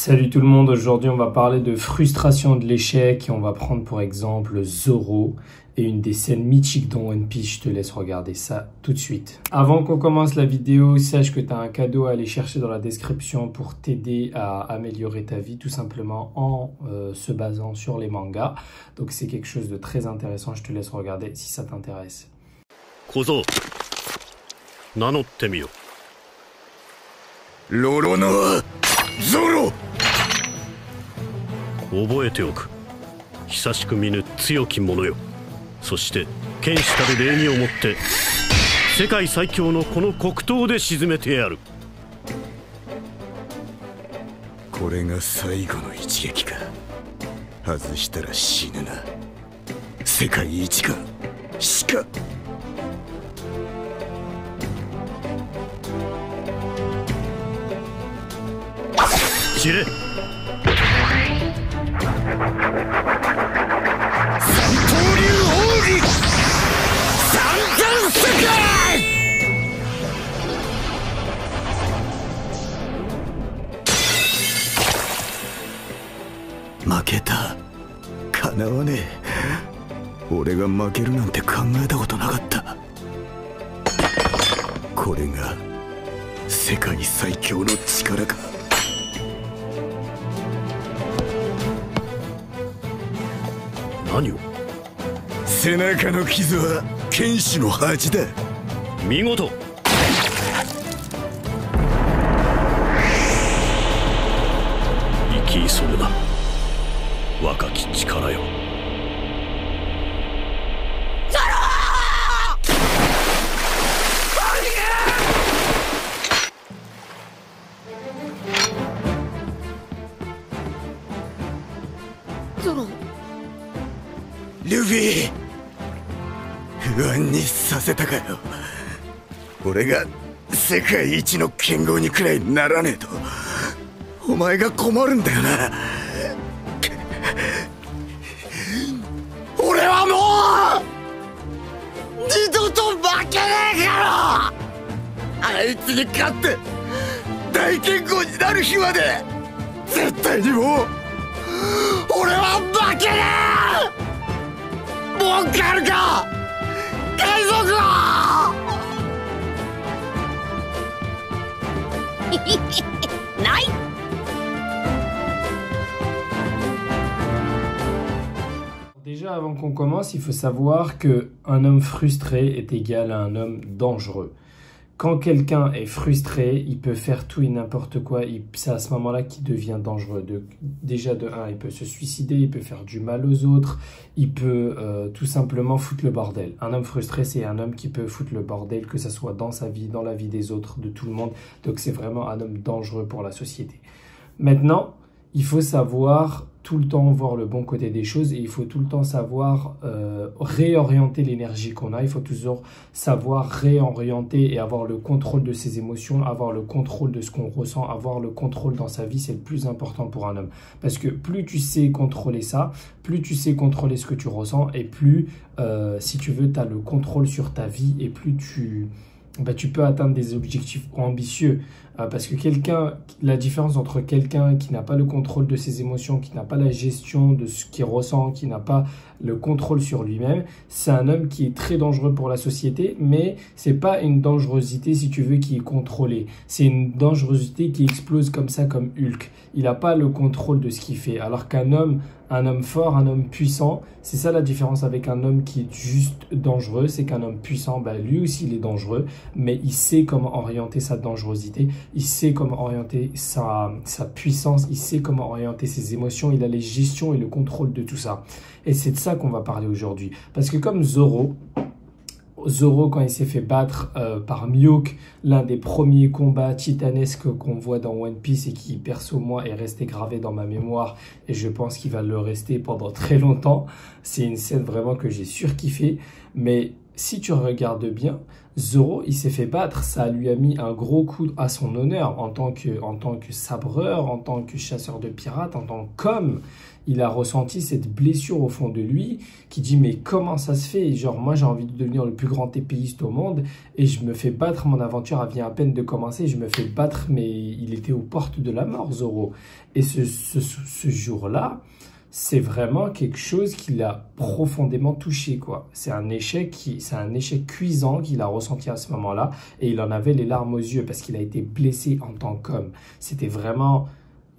Salut tout le monde, aujourd'hui on va parler de frustration de l'échec et on va prendre pour exemple Zoro et une des scènes mythiques dans One Piece. Je te laisse regarder ça tout de suite. Avant qu'on commence la vidéo, sache que tu as un cadeau à aller chercher dans la description pour t'aider à améliorer ta vie tout simplement en se basant sur les mangas. Donc c'est quelque chose de très intéressant, je te laisse regarder si ça t'intéresse. Kozo, nanotte miyo. Loro no Zoro! 覚えておく。久しく見ぬ強き者よ。そして剣士たる礼儀をもって世界最強のこの黒刀で沈めてやる。これが最後の一撃か。外したら死ぬな。世界一か死か。散れ。三刀流奥義三千世界。負けた。かなわねえ。俺が負けるなんて考えたことなかった。これが世界最強の力か。何を？背中の傷は剣士の恥だ。見事。生き急ぐな、若き力よ。ゾロ。ルフィ、不安にさせたかよ。俺が世界一の剣豪にくらいならねえとお前が困るんだよな。俺はもう二度と負けねえから。あいつに勝って大剣豪になる日まで絶対にもう俺は負けねえ。モンカルか海賊王。ない。Déjà avant qu'on commence, il faut savoir que un homme frustré est égal à un homme dangereux. Quand quelqu'un est frustré, il peut faire tout et n'importe quoi. C'est à ce moment-là qu'il devient dangereux. Déjà de un, il peut se suicider, il peut faire du mal aux autres, il peut tout simplement foutre le bordel. Un homme frustré, c'est un homme qui peut foutre le bordel, que ce soit dans sa vie, dans la vie des autres, de tout le monde. Donc c'est vraiment un homme dangereux pour la société. Maintenant, il faut savoir tout le temps voir le bon côté des choses et il faut tout le temps savoir réorienter l'énergie qu'on a. Il faut toujours savoir réorienter et avoir le contrôle de ses émotions, avoir le contrôle de ce qu'on ressent, avoir le contrôle dans sa vie, c'est le plus important pour un homme. Parce que plus tu sais contrôler ça, plus tu sais contrôler ce que tu ressens et plus, si tu veux, tu as le contrôle sur ta vie et plus tu peux atteindre des objectifs ambitieux. Parce que la différence entre quelqu'un qui n'a pas le contrôle de ses émotions, qui n'a pas la gestion de ce qu'il ressent, qui n'a pas le contrôle sur lui-même, c'est un homme qui est très dangereux pour la société, mais c'est pas une dangerosité, si tu veux, qui est contrôlée. C'est une dangerosité qui explose comme ça, comme Hulk. Il n'a pas le contrôle de ce qu'il fait. Alors qu'un homme fort, un homme puissant, c'est ça la différence avec un homme qui est juste dangereux, c'est qu'un homme puissant, lui aussi il est dangereux, mais il sait comment orienter sa dangerosité, il sait comment orienter sa puissance, il sait comment orienter ses émotions, il a les gestions et le contrôle de tout ça. Et c'est de ça qu'on va parler aujourd'hui. Parce que comme Zoro, quand il s'est fait battre par Mihawk, l'un des premiers combats titanesques qu'on voit dans One Piece et qui, perso, moi, est resté gravé dans ma mémoire et je pense qu'il va le rester pendant très longtemps. C'est une scène vraiment que j'ai surkiffé. Mais si tu regardes bien, Zoro, il s'est fait battre, ça lui a mis un gros coup à son honneur en tant que sabreur, en tant que chasseur de pirates, en tant qu'homme. Il a ressenti cette blessure au fond de lui qui dit mais comment ça se fait? Genre moi j'ai envie de devenir le plus grand épéiste au monde et je me fais battre, mon aventure vient à peine de commencer, je me fais battre mais il était aux portes de la mort Zoro. Et ce jour-là, c'est vraiment quelque chose qui l'a profondément touché, quoi. C'est un échec cuisant qu'il a ressenti à ce moment-là et il en avait les larmes aux yeux parce qu'il a été blessé en tant qu'homme. C'était vraiment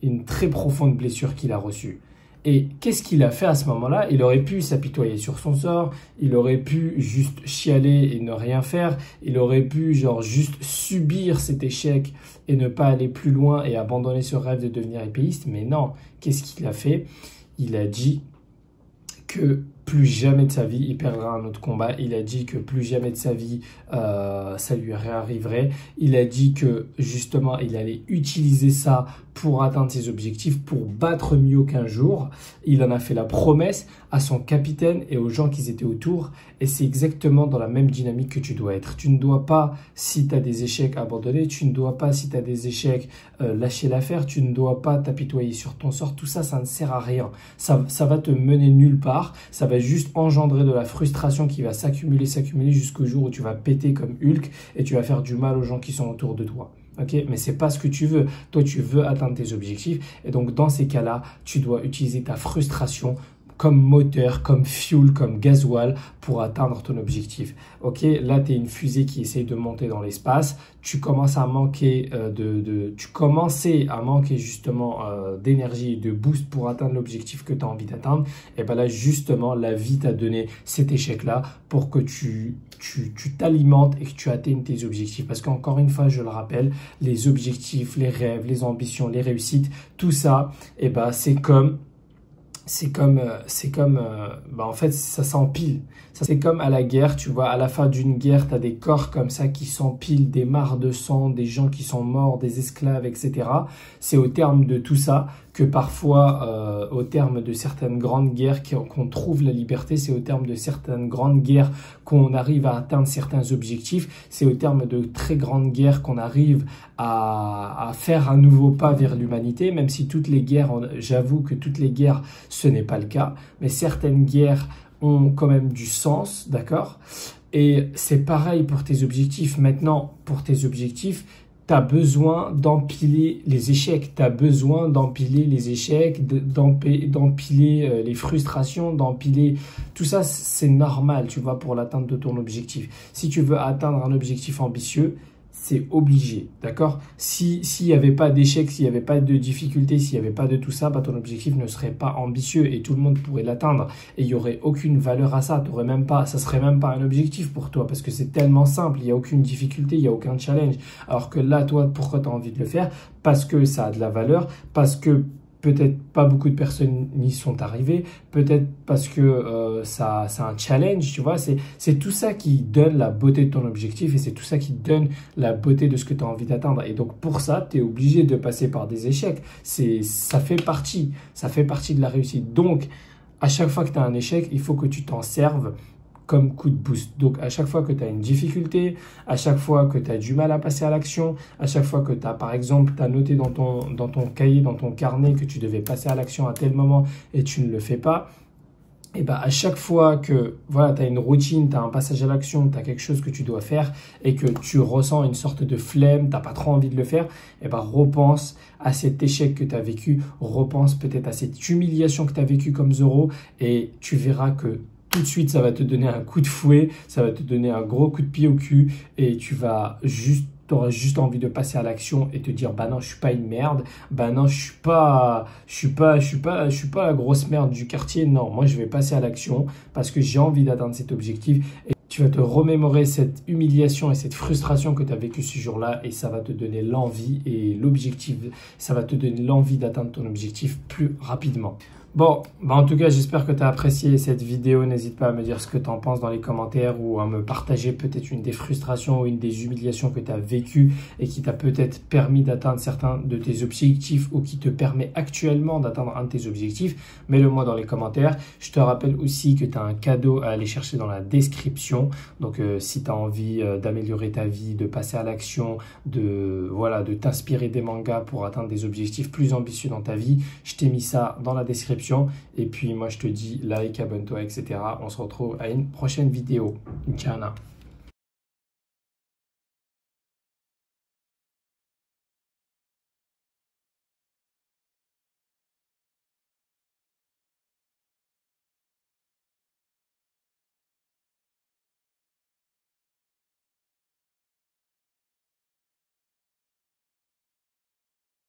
une très profonde blessure qu'il a reçue. Et qu'est-ce qu'il a fait à ce moment-là? Il aurait pu s'apitoyer sur son sort, il aurait pu juste chialer et ne rien faire, il aurait pu genre juste subir cet échec et ne pas aller plus loin et abandonner ce rêve de devenir épéiste. Mais non, qu'est-ce qu'il a fait? Il a dit que plus jamais de sa vie, il perdra un autre combat. Il a dit que plus jamais de sa vie, ça lui réarriverait. Il a dit que justement, il allait utiliser ça pour atteindre ses objectifs, pour battre Mio qu'un jour. Il en a fait la promesse à son capitaine et aux gens qui étaient autour. Et c'est exactement dans la même dynamique que tu dois être. Tu ne dois pas, si tu as des échecs, abandonner. Tu ne dois pas, si tu as des échecs, lâcher l'affaire. Tu ne dois pas t'apitoyer sur ton sort. Tout ça, ça ne sert à rien. Ça va te mener nulle part. Ça va juste engendrer de la frustration qui va s'accumuler jusqu'au jour où tu vas péter comme Hulk et tu vas faire du mal aux gens qui sont autour de toi. Okay, mais c'est pas ce que tu veux. Toi, tu veux atteindre tes objectifs. Et donc, dans ces cas-là, tu dois utiliser ta frustration comme moteur, comme fuel, comme gasoil pour atteindre ton objectif. Ok, là, tu es une fusée qui essaye de monter dans l'espace. Tu commences à manquer justement d'énergie et de boost pour atteindre l'objectif que tu as envie d'atteindre. Et bien là, justement, la vie t'a donné cet échec-là pour que tu t'alimentes et que tu atteignes tes objectifs. Parce qu'encore une fois, je le rappelle, les objectifs, les rêves, les ambitions, les réussites, tout ça, et ben c'est comme en fait, ça s'empile. C'est comme à la guerre, tu vois, à la fin d'une guerre, tu as des corps comme ça qui s'empilent, des mares de sang, des gens qui sont morts, des esclaves, etc. C'est au terme de tout ça que parfois, au terme de certaines grandes guerres, qu'on trouve la liberté. C'est au terme de certaines grandes guerres qu'on arrive à atteindre certains objectifs. C'est au terme de très grandes guerres qu'on arrive à faire un nouveau pas vers l'humanité, même si toutes les guerres, j'avoue que toutes les guerres, ce n'est pas le cas, mais certaines guerres ont quand même du sens, d'accord? Et c'est pareil pour tes objectifs. Maintenant, pour tes objectifs, tu as besoin d'empiler les échecs, tu as besoin d'empiler les échecs, d'empiler les frustrations, d'empiler... Tout ça, c'est normal, tu vois, pour l'atteinte de ton objectif. Si tu veux atteindre un objectif ambitieux, c'est obligé, d'accord? S'il n'y avait pas d'échec, s'il n'y avait pas de difficulté, s'il n'y avait pas de tout ça, bah, ton objectif ne serait pas ambitieux et tout le monde pourrait l'atteindre. Et il n'y aurait aucune valeur à ça. Ça serait même pas un objectif pour toi parce que c'est tellement simple. Il n'y a aucune difficulté, il n'y a aucun challenge. Alors que là, toi, pourquoi tu as envie de le faire? Parce que ça a de la valeur, parce que peut-être pas beaucoup de personnes n'y sont arrivées, peut-être parce que c'est un challenge, tu vois. C'est tout ça qui donne la beauté de ton objectif et c'est tout ça qui donne la beauté de ce que tu as envie d'atteindre. Et donc pour ça, tu es obligé de passer par des échecs. Ça fait partie de la réussite. Donc à chaque fois que tu as un échec, il faut que tu t'en serves comme coup de boost. Donc, à chaque fois que tu as une difficulté, à chaque fois que tu as du mal à passer à l'action, à chaque fois que tu as, par exemple, tu as noté dans ton cahier, dans ton carnet que tu devais passer à l'action à tel moment et tu ne le fais pas, et ben à chaque fois que voilà, tu as une routine, tu as un passage à l'action, tu as quelque chose que tu dois faire et que tu ressens une sorte de flemme, tu n'as pas trop envie de le faire, et ben repense à cet échec que tu as vécu, repense peut-être à cette humiliation que tu as vécu comme Zoro et tu verras que tout de suite, ça va te donner un coup de fouet, ça va te donner un gros coup de pied au cul et tu auras juste envie de passer à l'action et te dire bah non, je suis pas une merde, bah non, je suis pas la grosse merde du quartier. Non, moi je vais passer à l'action parce que j'ai envie d'atteindre cet objectif. Et tu vas te remémorer cette humiliation et cette frustration que tu as vécu ce jour-là et ça va te donner l'envie et l'objectif, ça va te donner l'envie d'atteindre ton objectif plus rapidement. Bon, bah en tout cas, j'espère que tu as apprécié cette vidéo. N'hésite pas à me dire ce que tu en penses dans les commentaires ou à me partager peut-être une des frustrations ou une des humiliations que tu as vécues et qui t'a peut-être permis d'atteindre certains de tes objectifs ou qui te permet actuellement d'atteindre un de tes objectifs. Mets-le-moi dans les commentaires. Je te rappelle aussi que tu as un cadeau à aller chercher dans la description. Donc, si tu as envie d'améliorer ta vie, de passer à l'action, de t'inspirer des mangas pour atteindre des objectifs plus ambitieux dans ta vie, je t'ai mis ça dans la description. Et puis moi je te dis like, abonne-toi, etc. On se retrouve à une prochaine vidéo. Ciao.